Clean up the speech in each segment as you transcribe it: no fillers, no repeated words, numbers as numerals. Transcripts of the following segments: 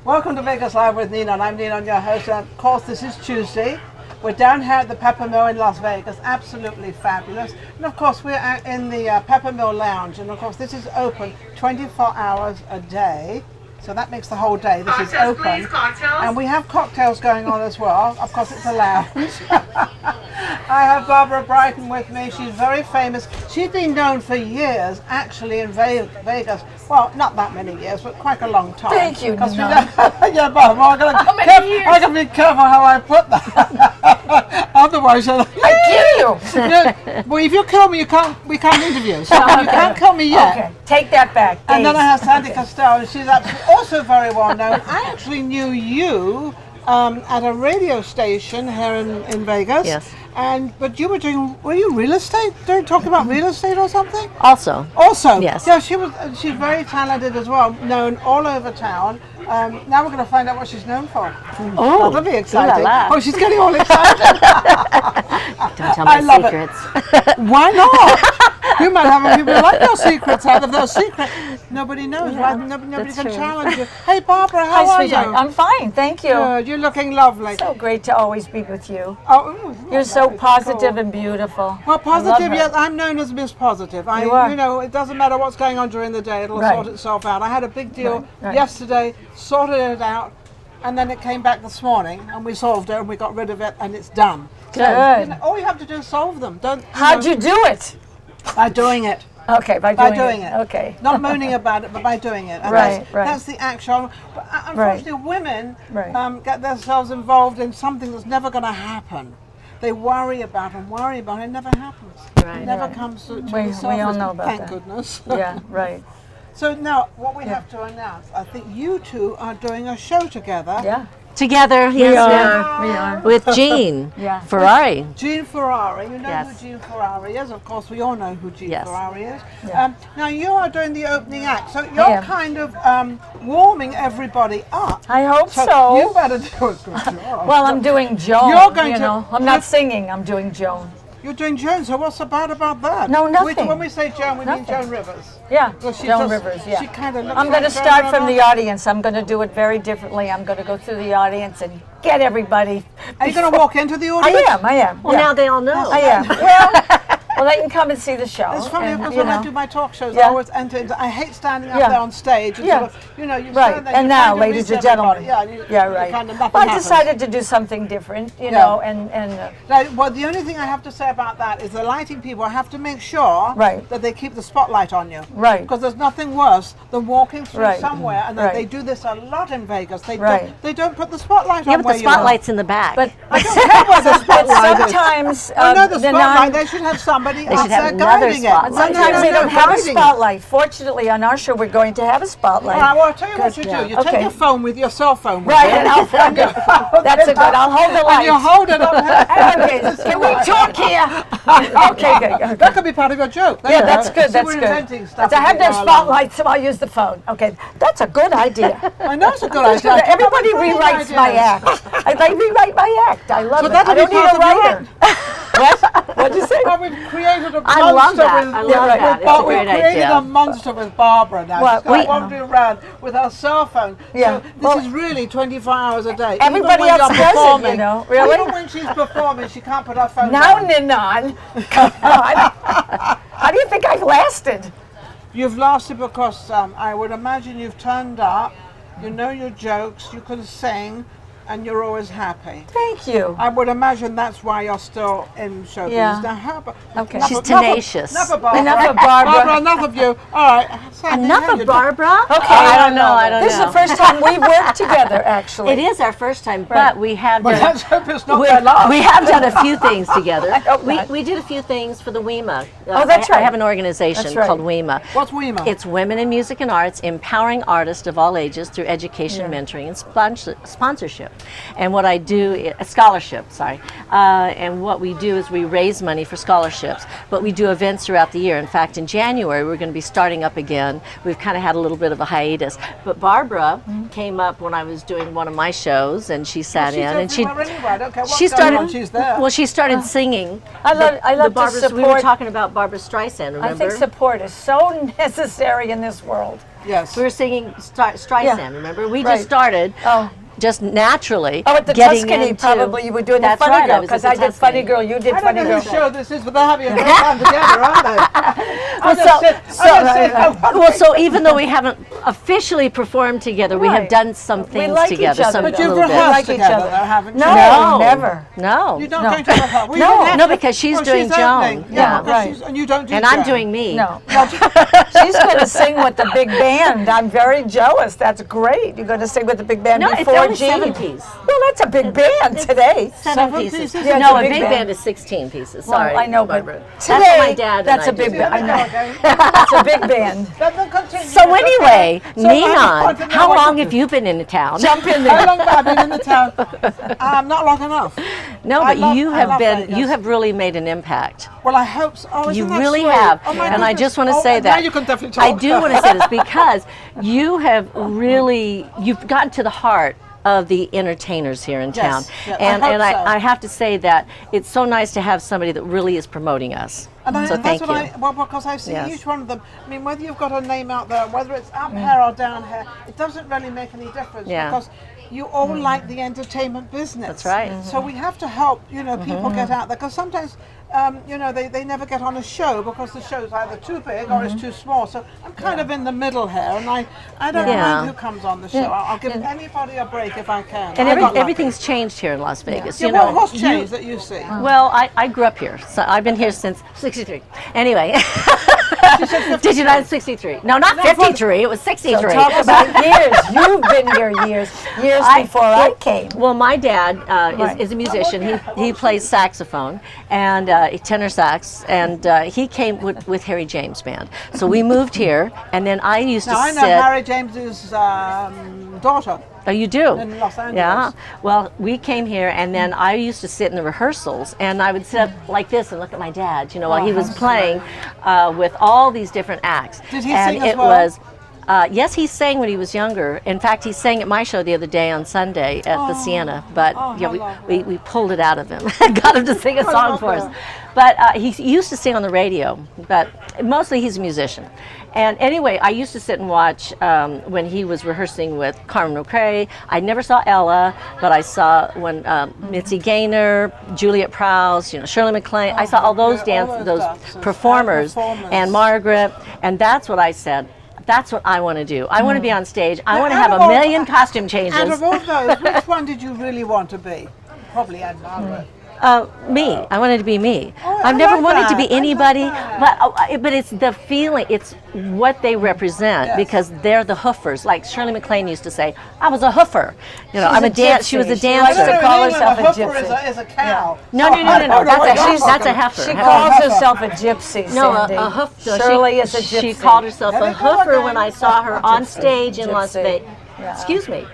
Welcome to Vegas Live with Ninon. I'm Ninon, your host. And of course, this is Tuesday. We're down here at the Pepper Mill in Las Vegas. Absolutely fabulous. And of course, we're out in the Pepper Mill Lounge. And of course, this is open 24 hours a day. So that makes the whole day. This is open. And we have cocktails going on as well. Of course, it's a lounge. I have Barbara Brighton with me. She's very famous. She's been known for years, actually, in Vegas. Well, not that many years, but quite a long time. Thank you, Ninon. Yeah, Barbara, I'm going to be careful how I put that. Otherwise, I kill you. Well, if you kill me, we can't interview. So you can't kill me yet. Okay, take that back. And then I have Sandy Kastel, and she's also very well known. I actually knew you at a radio station here in Vegas. Yes. But you were you real estate? Talking about real estate or something? Also. Yes. Yeah, she's very talented as well, known all over town. Now we're going to find out what she's known for. Oh, that'll be exciting. la. Oh, she's getting all excited. Don't tell my secrets. Why not? You might have a people like your secrets out of those secrets. Nobody knows, right? Nobody can challenge you. Hey, Barbara, how are you? I'm fine, thank you. Good. You're looking lovely. So great to always be with you. You're so positive and beautiful. Well, positive, yes. I'm known as Miss Positive. You are. You know, it doesn't matter what's going on during the day. It'll sort itself out. I had a big deal yesterday, sorted it out, and then it came back this morning, and we solved it, and we got rid of it, and it's done. Good. So, all you have to do is solve them. How'd you do it? By doing it. Okay, by doing it. Okay. Not moaning about it, but by doing it. And that's the actual. But unfortunately, women get themselves involved in something that's never going to happen. They worry about and it never happens. Right. It never comes to the surface. We all know about Thank that. goodness. Yeah, right. So now, what we have to announce, I think you two are doing a show together. Yeah. Together, We are. with Jean Ferrari. Jean Ferrari, you know Yes. who Jean Ferrari is? Of course, we all know who Jean Yes. Ferrari is. Yeah. Now, you are doing the opening act, so you're kind of warming everybody up. I hope so. You better do a good job. Well, I'm doing Joan. You're going to- I'm not singing, I'm doing Joan. You're doing Joan, so what's so bad about that? No, nothing. When we say Joan, we mean Nothing. Joan Rivers. Yeah, Well, she Joan does- Rivers, yeah. she kinda looks I'm going to like Joan start from Rivers. the audience. I'm going to do it very differently. I'm going to go through the audience and get everybody. Are you going to walk into the audience? I am. Well, now they all know. I am. Well, they can come and see the show. It's funny and, because you when I know. do my talk shows, I Yeah. always enter into. I hate standing up Yeah. there on stage. And Yeah. sort of, you stand Right, there, and you now, kind of ladies reach and gentlemen. everybody. You right. kind of nothing Well, I happens. decided to do something different, you know, and Now, well, the only thing I have to say about that is the lighting people have to make sure that they keep the spotlight on you. Right. Because there's nothing worse than walking through somewhere, and Right. they do this a lot in Vegas. They Right. don't put the spotlight Yeah, on but where the you are. spotlight's in the back. but I don't care where the spotlight is. sometimes I know the the spotlight. They should have somebody They up should have there another guiding it. spotlight. sometimes they don't have a guiding it. spotlight. Fortunately, on our show, we're going to have a spotlight. All right, well, I'll tell you what you do. You take Okay. your phone with your cell phone. With Right, you. and I'll That's a good. I'll hold the And light. you hold it up. Okay, can we talk here? Okay, good. That could be part of your joke. There Yeah, you go. that's good. See, That's we're good. inventing stuff. I have as we no go along. spotlight, so I'll use the phone. Okay, that's a good idea. I know it's a good idea. I come up Everybody with brilliant rewrites my ideas. act. They rewrite my act. I love So it. that'll I don't be need part a of your writer. What'd you say? Well, we've created a I love monster that. with I love that. It's a we've great created idea. a monster with Barbara now. Well, She's wandering around with her cell phone. Yeah. So this is really 24 hours a day. Everybody Even when else you're does it, performing, you know. Really? Even when she's performing, she can't put her phone Now, down. Ninon, come on. How do you think I've lasted? You've lasted because I would imagine you've turned up, you know your jokes, you can sing, and you're always happy. Thank you. I would imagine that's why you're still in show business. Yeah. Now, how about, Okay. She's tenacious. Enough of Barbara. Enough of Barbara. Barbara, enough of you. All right. Sandy, Enough how of you Barbara? Okay. I don't know. I don't This is know. the first time we've worked together, actually. It is our first time, but we have But done. let's hope it's not their last. We have done a few things together. hope not. We did a few things for the WEMA. Oh, that's I right. have an organization That's right. called WEMA. What's WEMA? It's Women in Music and Arts, empowering artists of all ages through education, mentoring, and sponsorship. And what I do, scholarship, sorry. And what we do is we raise money for scholarships, but we do events throughout the year. In fact, in January, we're going to be starting up again. We've kind of had a little bit of a hiatus. But Barbara came up when I was doing one of my shows, and she sat in, and she started. She's there. Well, she started singing. I love to Barbara's, support. we were talking about Barbara Streisand, remember? I think support is so necessary in this world. Yes. We were singing Streisand, Yeah. remember? We Right. just started just naturally Oh, at the getting Tuscany, into... probably you were doing the That's Funny right, Girl, was at because the I did Tuscany. Funny Girl, you did I don't Funny know Girl. whose show this is, but they're having a great time together, aren't they? So even though we haven't officially performed together, we have Right. done some We things like each together. other, Some though. But you've little bit. rehearsed like each together, other. though, haven't you? No, never. No. You don't go to rehearsal. Well, you No. don't have No, to. because she's Well, doing Joan. opening. Yeah. because Right. and you don't do And I'm Joan. doing me. No. She's going to sing with the big band. I'm very jealous. That's great. You're going to sing with the big band No, it's before only Gene. 7 pieces. Well, that's a big band today. 7 7 pieces. pieces? Yeah, No, it's a a big big band is 16 pieces. Well, Sorry. I know, but Barbara. today, That's what my dad that's and a I big do. band. I know. Okay. That's a big band. Then continue. So It's anyway, okay. So I Ninon, want to know how what long you- have you been in the town? Jump in How there. long have I been in the town? Not long enough. No, I but love- you I have love been, Vegas. you have really made an impact. Well, I hope so. Oh, You isn't that really sweet? have. Oh, my And I goodness. just want to Oh, say and that. Now you can definitely talk. I do want to say this because you have really, you've gotten to the heart of the entertainers here in town. yeah, I and hope and so. I have to say that it's so nice to have somebody that really is promoting us. And So that's thank what you. well, because I see Yes. each one of them. I mean, whether you've got a name out there, whether it's up here or down here, it doesn't really make any difference Yeah. because you all like the entertainment business. That's right. So we have to help, people get out there because sometimes, they never get on a show because the show's either too big or it's too small. So I'm kind of in the middle here, and I don't Yeah. mind who comes on the show. I'll give anybody a break if I can. And I got lucky. everything's changed here in Las Vegas. Yeah, You know, what's changed that you see? Well, I grew up here, so I've been here since '63. Anyway, did you know it's '63? No, not '53. It was '63. Talk about years. You've been here years before I came. Well, my dad Right. is a musician. He plays saxophone and tenor sax, and he came with Harry James Band. So we moved here, and then I used Now to I know sit. Harry James's daughter. Oh, you do? In Los Angeles. Yeah. Well, we came here, and then I used to sit in the rehearsals, and I would sit up like this and look at my dad, while he was playing with all these different acts. Did he and sing as it well? was. Yes, he sang when he was younger. In fact, he sang at my show the other day on Sunday at the Sienna. But how we pulled it out of him, got him to sing a song for us. that. But he used to sing on the radio. But mostly he's a musician. And anyway, I used to sit and watch when he was rehearsing with Carmen McRae. I never saw Ella, but I saw when Mitzi Gaynor, Juliet Prowse, Shirley MacLaine. I saw all those those performers, and Margaret. And that's what I said. That's what I want to do. I want to be on stage. I want to have out a of all- million costume changes. Out of all those, which one did you really want to be? Probably Anne Margaret. Me. I wanted to be me. Oh, I've I never like wanted to that. be I like anybody, that. but it's the feeling. It's what they represent Yes. because they're the hoofers. Like Shirley MacLaine used to say, "I was a hoofer." I'm a a dance. She was a gypsy. She likes dancer. to call in herself a England, hoofer gypsy. is a cow. No. That's a heifer. She Heifer. calls herself a gypsy, No, Sandy. a hoof. so Shirley is a gypsy. She called herself a Let it go hoofer again. when I saw her on stage in Las Gypsy. Vegas. Yeah. Excuse me.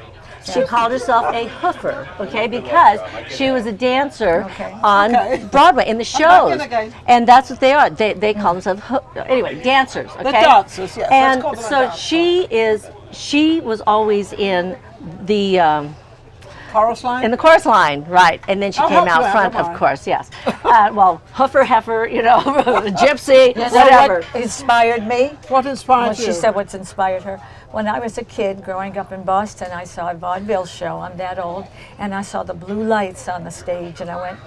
She called herself a hoofer, okay, because she was a dancer Okay. on Okay. Broadway in the back shows, in again. and that's what they are. They call themselves anyway dancers, okay. The dancers, yes. And Let's call them a so dancer. she was always in the. Chorus line? In the chorus line, right, and then she I'll came help you out out, front, don't of worry. course, yes. Well, hoofer, heifer, gypsy, You know whatever. what inspired me? What inspired Well, you? she said what's inspired her. When I was a kid growing up in Boston, I saw a vaudeville show. I'm that old. And I saw the blue lights on the stage, and I went,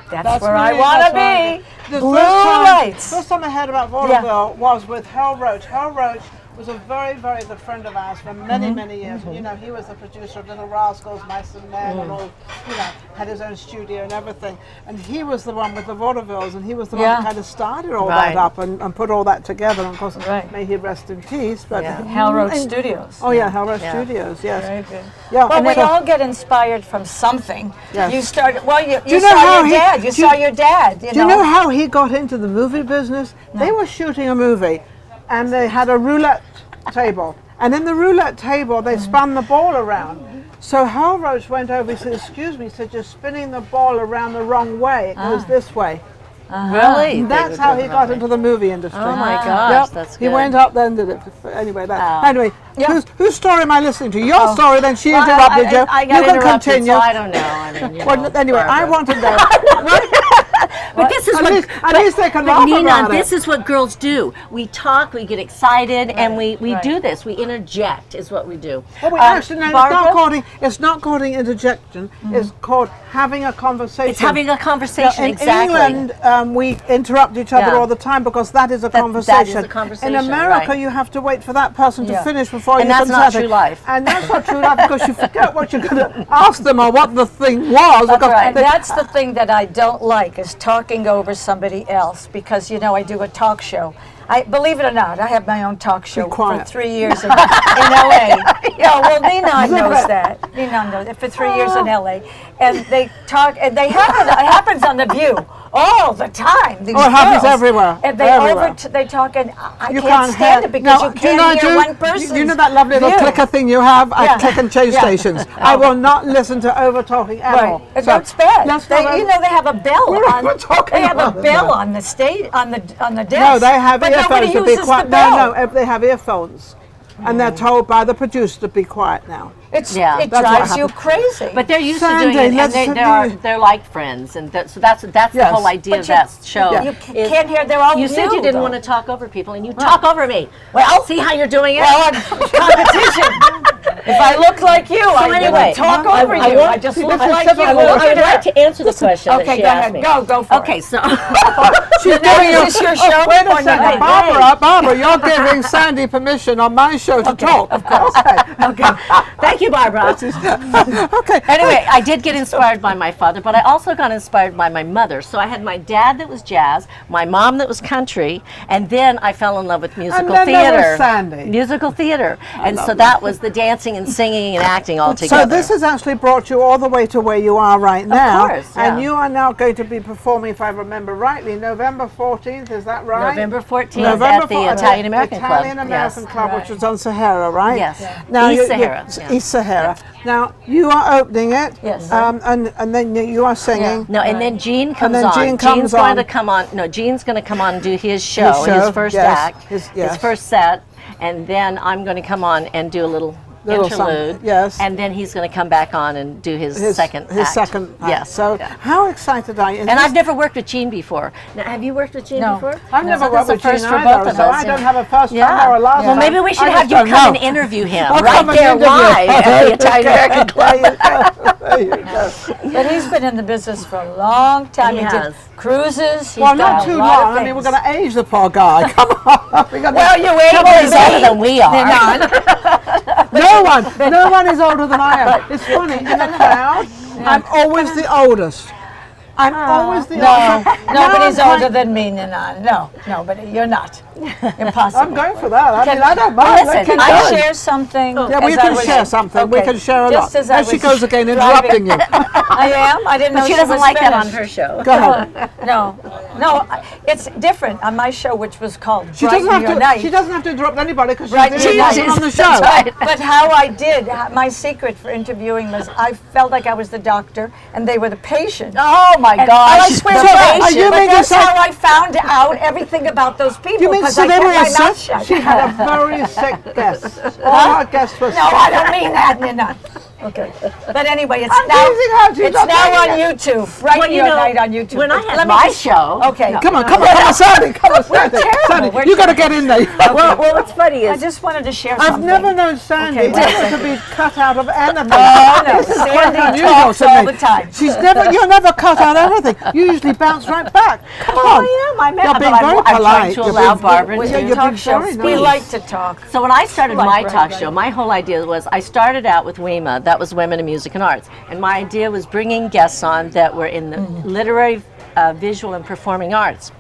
that's where I me, want that's to where I- be. The Blue lights. lights. First time I heard about vaudeville was with Hal Roach. Hal Roach was a very, very good friend of ours for many, many years. He was the producer of Little Rascals, Mice and Men, and all, had his own studio and everything. And he was the one with the vaudevilles, and he was the one Yeah. that kind of started all Right. that up and put all that together. And of course, Right. may he rest in peace. But Yeah. Hal Roach Studios. Oh yeah, Hal Roach Yeah. Studios. Yes. Very good. Yeah. Well, and we so- all get inspired from something. Yes. You started. Well, you you know saw how your he- dad. You do saw you- your dad. Do you know how he got into the movie business? They were shooting a movie, and they had a roulette table. And in the roulette table, they spun the ball around. So Hal Roach went over, he said, excuse me, he said, you're spinning the ball around the wrong way. It goes this way. Really? And that's how he got into the movie industry. Oh my gosh, Yep. that's He good. went up then did it. Anyway, Oh. anyway, whose story am I listening to? Your story, then she Well, interrupted you. I You got can interrupted, continue. so I don't know. I mean, Well, anyway, I Barbara. want to know. But this is at least they can laugh Ninon, about this it. is what girls do. We talk, we get excited, and we do this. We interject is what we do. Well, actually, no, Barbara? it's not called interjection. It's called having a conversation. It's having a conversation, in exactly. England, we interrupt each other all the time because that is a conversation. That is a conversation. In America, right. you have to wait for that person to finish before And you that's can not say true it. life. And that's not true life because you forget what you're going to ask them or what the thing was. That's because right. That's the thing that I don't like is talking over somebody else because, you know, I do a talk show. Believe it or not, I have my own talk show for 3 years in LA. No, well, Ninon knows that. Ninon knows it for 3 years in LA. And they talk, and it happens on The View all the time. These it happens girls. everywhere. And they talk, and I can't stand it because you can't hear one person. You know that lovely little clicker thing you have? I click and change stations. I will not listen to over talking at all. So that's bad. You know, they have a bell on. They have a bell on the stage on the desk. No, they have earphones to be uses quiet. the bell. No, they have earphones. And they're told by the producer to be quiet now. It drives you crazy. But they're used Sandy, to doing it, and they're like friends, and so that's the whole idea of that show. You can't hear. They're all You said you didn't want to talk over people, and you talk over me. Well, see how you're doing it. Well, competition. If I look like you, I anyway, wouldn't talk over you. I just look like you. I would like to answer the question that she go asked ahead. me. Go for it. Okay, so She's giving you. Is this your show? Wait a Or second, not? Barbara, you're giving Sandy permission on my show to talk. Of course. okay. Thank you, Barbara. Okay. Anyway, I did get inspired by my father, but I also got inspired by my mother. So I had my dad that was jazz, my mom that was country, and then I fell in love with musical then there theater. was Sandy. Musical theater. And so that was the dancing and singing and acting all together. So this has actually brought you all the way to where you are right now. Of course, yeah. And you are now going to be performing, if I remember rightly, November 14th, is that right? November 14th at the Italian American Club. Italian American Club, which was on Sahara, right? Yes. Now East Sahara. East Sahara. Now, you are opening it. Yes. And then you are singing. No, and then Gene comes then on. Gene comes Gene's on. going to come on. No, Gene's going to come on and do his show, his first yes, act, his first set, and then I'm going to come on and do a little interlude. Something, yes. And then he's going to come back on and do his second act. His second act. Yes. So how excited are you? And I've never worked with Gene before. Now, have you worked with Gene before? I've never worked with first Gene for either, both of so us. I don't have a first time or a last Well, time. maybe we should I have just you don't come know. and interview him I'll right come and there interview. live at the Italian American Club. There you go. But he's been in the business for a long time. He He has. did cruises. He's Well, done not a too lot of long. I mean, we're things. going to age the poor guy. Come on. Well, you age Nobody's older than we are. No one is older than I am. It's funny, in a crowd, I'm always the oldest. I'm always the oldest. Nobody's older than me, Ninon. No, nobody. You're not. Impossible. I'm going for that. I mean, I don't mind. listen, Can I share something? Yeah, we as I can was- share something. We Okay, can share a just lot. as I There she was goes again, driving- interrupting you. I am. I didn't know But she she doesn't was like that on finished. her show. Go ahead. No, it's different on my show, which was called She Brighton doesn't, Your have Night. to, she doesn't have to interrupt anybody because she's Right, doing she it is. on the show. That's right. But how I did, my secret for interviewing was I felt like I was the doctor and they were the patient. Oh my And gosh. I swear to So, God, are you but making that's some- how I found out everything about those people. You mean because I kept Savannah my is mouth sick? shut. She had a very sick guest. All her guests were No, sick. I don't mean that, Nina. Okay. But anyway, it's I'm teasing her. She's it's not now on saying YouTube. Right Well, you Your know, Night on YouTube. when I had Let me my just- show. Okay. Come on, Sandy. Come on, Sandy. terrible. Sandy, We're you got to get in there. Well, what's funny I is just wanted to share I've something. never known Sandy Okay, wait a ever to be cut out of anything. Oh, no. This is quite Sandy unusual talks to all me. the time. You're never cut out of anything. You usually bounce right back. Come on. Oh, yeah, my man. You're being but very I'm trying polite. to You're allow being- Barbara With to your you're talk being show, very we nice. like to talk. So when I started Right, my right, talk right. show, my whole idea was I started out with WEMA, that was Women in Music and Arts, and my idea was bringing guests on that were in the literary, visual, and performing arts,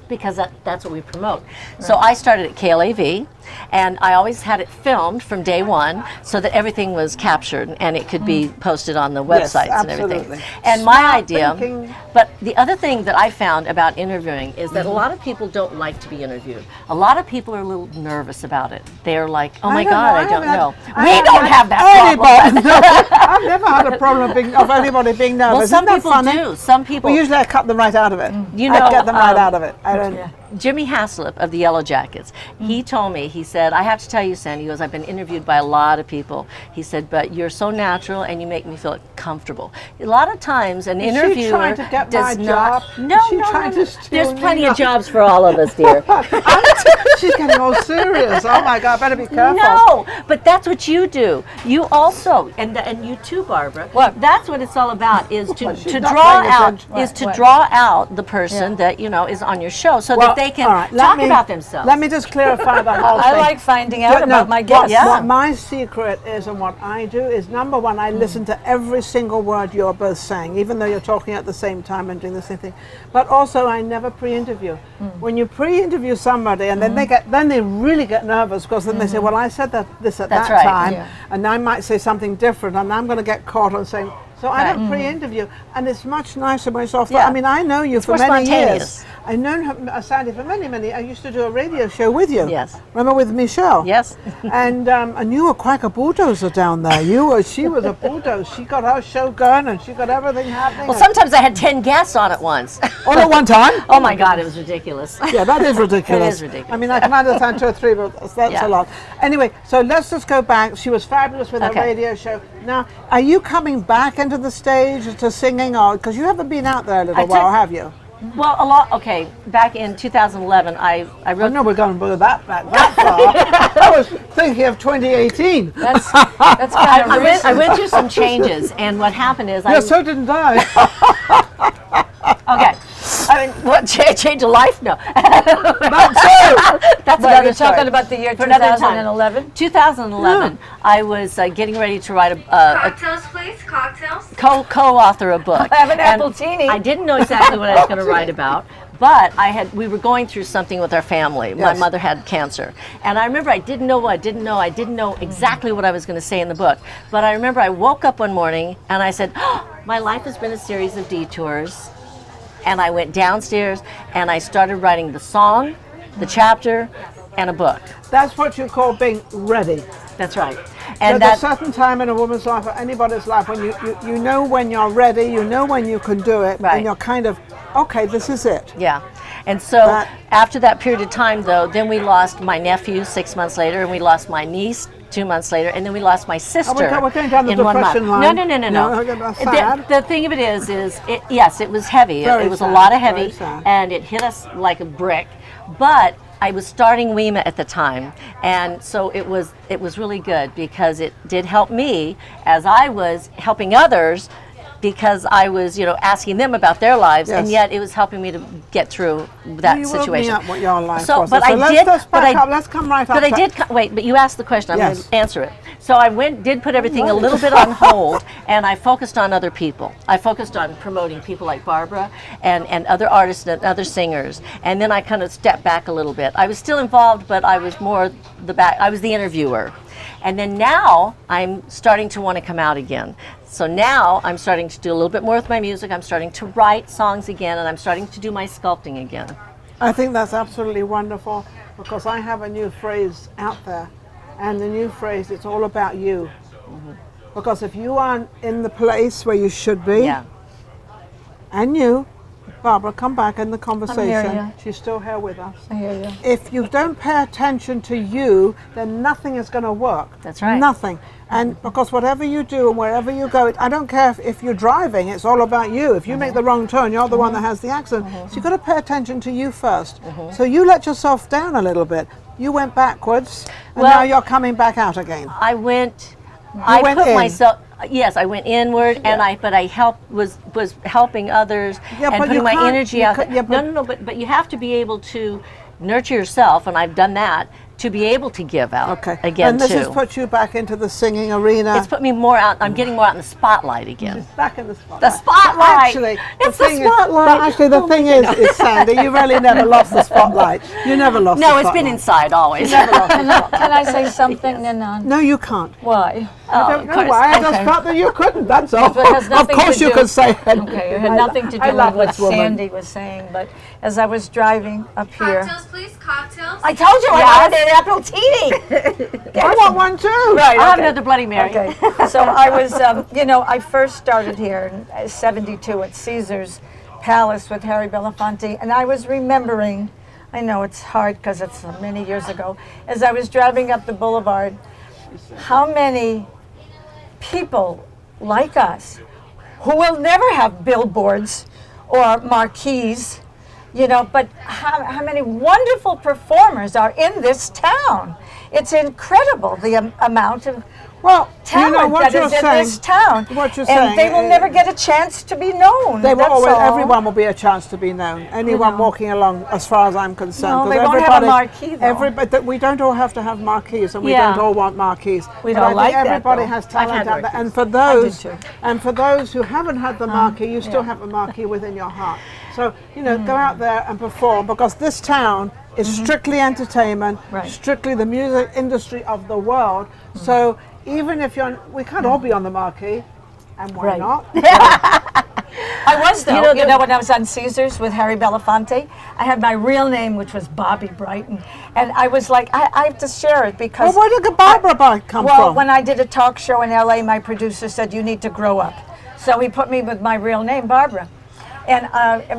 because that's what we promote. So I started at KLAV, and I always had it filmed from day one so that everything was captured and it could be posted on the Yes, websites and everything. absolutely. And my Smart idea, thinking. but the other thing that I found about interviewing is that a lot of people don't like to be interviewed. A lot of people are a little nervous about it. They're like, oh my God, I don't know. We don't have that problem. I've never had a problem of anybody being nervous. Well, some Isn't that people funny? do. Some people. Well, usually I cut them right out of it. You I know, get them right out of it. I don't. Jimmy Haslip of the Yellow Jackets, he told me, he said, I have to tell you, Sandy, he goes, I've been interviewed by a lot of people. He said, but you're so natural and you make me feel comfortable. A lot of times an interviewer she trying to get does my not. job? No, Is she no, trying no, to no. steal There's plenty Ninon? of jobs for all of us, dear. She's getting all serious. Oh my God, better be careful. No, but that's what you do. You also, and you too, Barbara. What? That's what it's all about, is to She's to not draw paying out, attention. is to What? draw out the person that is on your show, so that they can all right, talk about themselves. Let me just clarify the whole thing. I like finding out about my what, guests. Yeah. what my secret is and what I do is, number one, I listen to every single word you're both saying, even though you're talking at the same time and doing the same thing. But also, I never pre-interview. When you pre-interview somebody, and then they really get nervous, because then they say, well, I said this at That's that right. time, Yeah. and I might say something different, and I'm going to get caught on saying. So I don't pre-interview, and it's much nicer when it's off. Yeah. I mean, I know you for more many spontaneous. years. I've known Sandy for many. I used to do a radio show with you. Yes. Remember with Michelle? Yes. And you were quite a bulldozer down there. She was a bulldozer. She got her show going, and she got everything happening. Well, sometimes I had 10 guests on at once. all at one time. Oh my God, it was ridiculous. Yeah, that is ridiculous. It is ridiculous. I mean, I can understand 2 or 3, but that's Yeah. a lot. Anyway, so let's just go back. She was fabulous with her Okay. radio show. Now, are you coming back into the stage to singing, or because you haven't been out there a little I while, took- have you? Well, a lot. Okay, back in 2011, I I wrote. know we're going to go that far. I was thinking of 2018. That's kind of I went through some changes, and what happened is Yeah, so didn't I. okay. I mean, what change of life? No, That too. that's What, another you're talking story. about the year For another time. 2011? 2011, I was getting ready to write a Cocktails, please. Cocktails. co-author a book. I have an And appletini. I didn't know exactly what I was going to write about, but we were going through something with our family. My Yes. mother had cancer, and I remember I didn't know exactly what I was going to say in the book. But I remember I woke up one morning and I said, oh, my life has been a series of detours. And I went downstairs and I started writing the song, the chapter, and a book. That's what you call being ready. That's right. There's And a certain time in a woman's life or anybody's life when you know when you're ready, you know when you can do it, Right. and you're kind of, okay, this is it. yeah. And so That- after that period of time, though, then we lost my nephew 6 months later, and we lost my niece 2 months later, and then we lost my sister. we're going down the in 1 month. depression line. No. No, that's sad. The thing of it is yes, it was heavy. Very It was sad, a lot of very heavy, sad. and it hit us like a brick. But I was starting WEMA at the time, and so it was really good because it did help me as I was helping others, because I was, asking them about their lives, and Yes. yet it was helping me to get through that you situation. Woke me up what your life So, was. but So I let's did. just But back I, up. Let's come right up. but I to- did. Wait, but you asked the question. I'm Yes. going to answer it. So I did put everything a little bit on hold, and I focused on other people. I focused on promoting people like Barbara and other artists and other singers. And then I kind of stepped back a little bit. I was still involved, but I was more the back. I was the interviewer. And then now I'm starting to want to come out again. So now I'm starting to do a little bit more with my music. I'm starting to write songs again, and I'm starting to do my sculpting again. I think that's absolutely wonderful, because I have a new phrase out there, and the new phrase, it's all about you. Because if you aren't in the place where you should be, Yeah. and you, Barbara, come back in the conversation. ya. She's still here with us. I hear you. If you don't pay attention to you, then nothing is going to work. That's right. Nothing. And because whatever you do and wherever you go, I don't care if you're driving, it's all about you. If you make the wrong turn, you're the one that has the accident. So you've got to pay attention to you first. So you let yourself down a little bit. You went backwards, and Well- now you're coming back out again. I went. I went put in. myself. Yes, I went inward, and but I was helping others Yeah, and but putting you my can't- energy you out. can't- there. yeah, No, but you have to be able to nurture yourself, and I've done that to be able to give out Okay. again And this too. has put you back into the singing arena. It's put me more out. I'm getting more out in the spotlight again. Back in the spotlight. The spotlight. Actually, It's the thing is- spotlight. but actually, the thing is, Sandy, you really never lost the spotlight. You never lost. No, the it's been spotlight. inside always. Can I say something, Ninon? No, you can't. Why? I don't know course. why. I just Okay. felt that you couldn't. That's all. But it has Of nothing course, to you do- could say it. Okay, it had nothing to I do love with what this woman. Sandy was saying, but as I was driving up here, Cocktails, please. Cocktails. I told you I wanted an appletini. I want one too. Right, I'll have okay. another Bloody Mary. Okay, so I was, I first started here in '72 at Caesar's Palace with Harry Belafonte, and I was remembering I know it's hard because it's many years ago. As I was driving up the boulevard, how many people like us who will never have billboards or marquees, you know, but how many wonderful performers are in this town. It's incredible the amount of talent that is in this town. What you're and saying, they will never get a chance to be known. They will That's always, all. everyone will be a chance to be known. Anyone walking along, as far as I'm concerned. No, 'Cause they won't have a marquee, though. Everybody, we don't all have to have marquees, and we Yeah. don't all want marquees. We But don't I think like that, everybody though. has I've talent had out there, marquees. and for those, too. who haven't had the marquee, you still have a marquee within your heart. So you know, go out there and perform, because this town is strictly entertainment, Right. strictly the music industry of the world. So even if we can't all be on the marquee, and why Right. not? I was though. You You know, know, when I was on Caesars with Harry Belafonte, I had my real name, which was Bobby Brighton, and I was like, I have to share it because. Well, where did Barbara come Well, from? when I did a talk show in LA, my producer said you need to grow up, so he put me with my real name, Barbara, and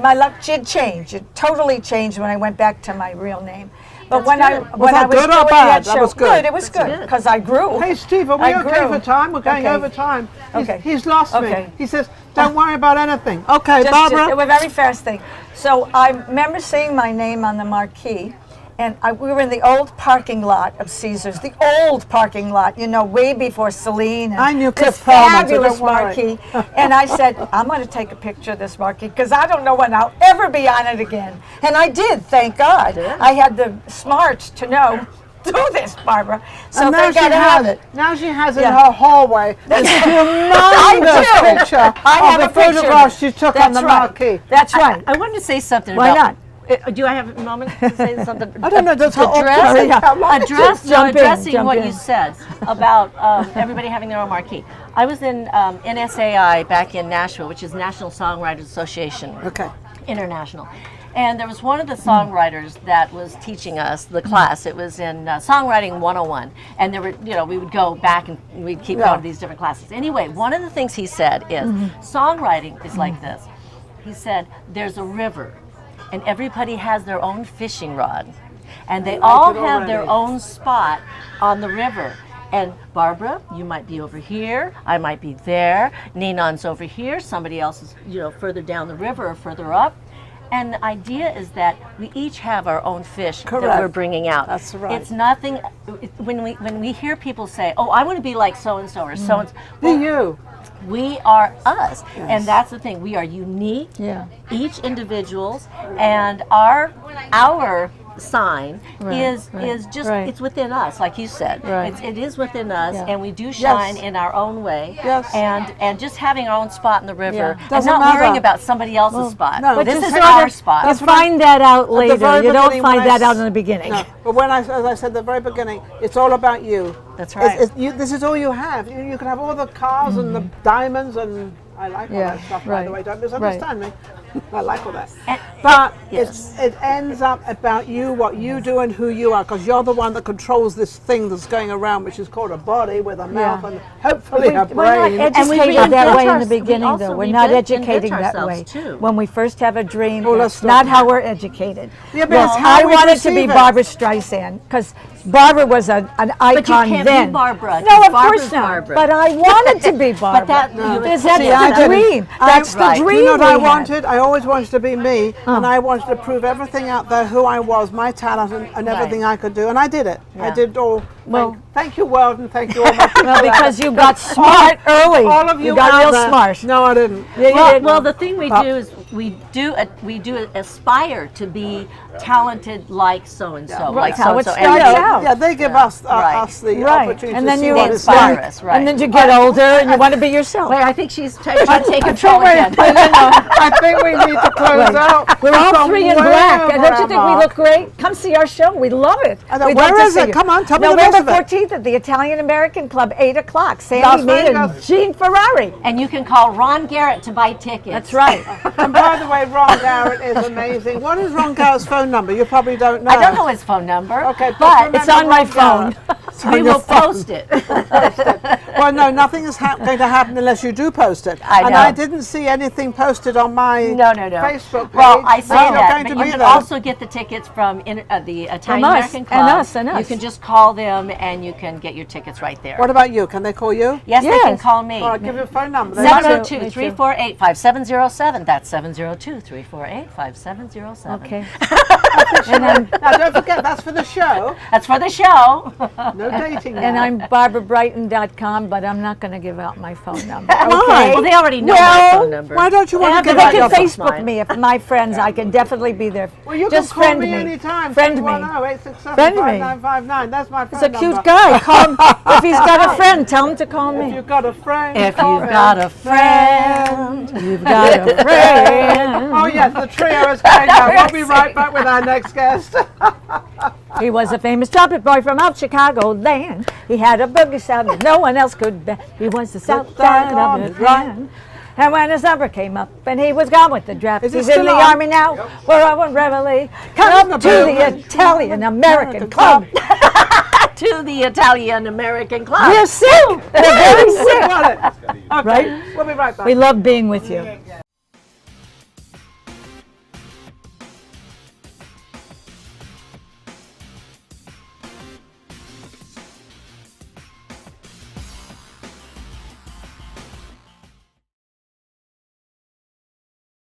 my luck did change. It totally changed when I went back to my real name. But when I Was when I that was good or doing bad? that That show, was good. It was good because I grew. Hey Steve, are we I okay grew. for time? We're going Okay. over time. Okay. He's lost Okay. me. He says, don't worry about anything. Okay, Barbara. a very fast thing. So I remember seeing my name on the marquee, and we were in the old parking lot of Caesars, the old parking lot, you know, way before Celine. And I knew this Cliff Palmer, so fabulous don't worry. marquee. And I said, I'm going to take a picture of this marquee because I don't know when I'll ever be on it again. And I did, thank God. I had the smarts to know. Do this, Barbara. So And now they she got to has have it. Now she has in Yeah. her hallway this humongous do. picture I of have the a picture. photographs she took on That's the right. marquee. That's right. I wanted to say something Why about. not? Do I have a moment to say something? I don't know, that's how Address, Just jump in, addressing jump what in. you said about everybody having their own marquee. I was in NSAI back in Nashville, which is National Songwriters Association. Okay. International. And there was one of the songwriters that was teaching us the class. It was in Songwriting 101. And there were, you know, we would go back and we'd keep going to these different classes. Anyway, one of the things he said is songwriting is like this. He said, there's a river and everybody has their own fishing rod. And they all have their own spot on the river. And Barbara, you might be over here, I might be there, Ninon's over here, somebody else is, you know, further down the river or further up. And the idea is that we each have our own fish that we're bringing out. That's right. It's nothing. When we hear people say, "Oh, I want to be like so and so or so and so," Be you. we are us, and that's the thing. We are unique. Yeah. Each individuals, and our sign is just it's within us, like you said. Right. It is within us, Yeah. and we do shine in our own way. Yes. And just having our own spot in the river, and Doesn't not matter. worrying about somebody else's spot. no, This just is have our a- spot. that's You what find that out later. very You don't beginning when find I that out s- in the beginning. No, but as I said at the very beginning, it's all about you. That's right. This is all you have. You can have all the cars and the diamonds, and I like all Yeah, that stuff, by the right, way. Don't misunderstand me. I like all that. And- But yes. it ends up about you, what you do, and who you are, because you're the one that controls this thing that's going around, which is called a body with a mouth and hopefully a We're not brain. educated that way in the beginning, also though. We're not reinvent educating that ourselves, way. too. When we first have a dream, Well, let's that's not stop. how we're educated. Yeah, but it's how I we wanted to be perceive it. Barbara Streisand because Barbara was an icon can't then. be Barbara, No, 'cause of Barbara's course not. Barbara. But I wanted to be Barbara. that- Because See, that's I the didn't. dream. That's the Right. dream. You know what I we had. wanted? I always wanted to be me, and I wanted to prove everything out there, who I was, my talent, and everything I could do, and I did it. I Yeah. did all. Well- thank you, world, and thank you all my people. Well, because you got smart early. all of you got out real there. smart. No, I didn't. Yeah, you Well, did. well, the thing we do is we do aspire to be talented like so and so, like How so it and so. starts out. Yeah, they give us Right. us the Right. opportunity And to then see you what it's inspire like. us, right? And then you get older and you want to be yourself. Wait, I think she's trying to take control again. I think we need to close out. We're We've all gone three in way black. over And don't you our think we mark. look great? Come see our show. We love it. know. We'd Where like to is see it? you. Come on, tell me the rest November of it. 14th at the Italian American Club, 8 o'clock. Las Sandy Mead and Vegas. Gene Ferrari. And you can call Ron Garrett to buy tickets. That's right. And by the way, Ron Garrett is amazing. What is Ron Garrett's phone number? You probably don't know. I don't know his phone number. Okay, but remember It's on my Ron phone. Garrett. It's on We your will phone. post it. Well, no, nothing is going to happen unless you do post it. I And know. I didn't see anything posted on my No. Facebook page. Well, I say that you're that, going but to you be can there. also get the tickets from the Italian us, American and Club. us, and You us. can just call them, and you can get your tickets right there. What about you? Can they call you? Yes, they can Yes. call me. All right, give your phone number. They might- 702-348-5707. That's 702-348-5707. Okay. And Now, don't forget, that's for the show. That's for the show. No dating now. I'm BarbaraBrighton.com, but I'm not going to give out my phone number. Why? Well, they already know my Well, phone number. Why don't you want to If give they out your can phone? Facebook me, if my friends, I can definitely be there. Well, you Just can call friend me me. anytime. Friend me. 310-867-5959. That's my phone He's a cute number. guy. Call him. If he's got a friend, tell him to call If me. you've got a friend, If call you've me. got a friend. You've got a friend. Oh yes, the trio is going now. We'll be right back with our next guest. He was a famous trumpet boy from out Chicago land. He had a boogie sound that no one else could bear. He was the south side of his land. And when his number came up and he was gone with the draft, Is it he's in still the on? army now, where I went reveille. Come up to the Italian American Club. To the Italian American Club. We're sick. We're very sick. Got it. Okay, Right? we'll be right back. We love being with you.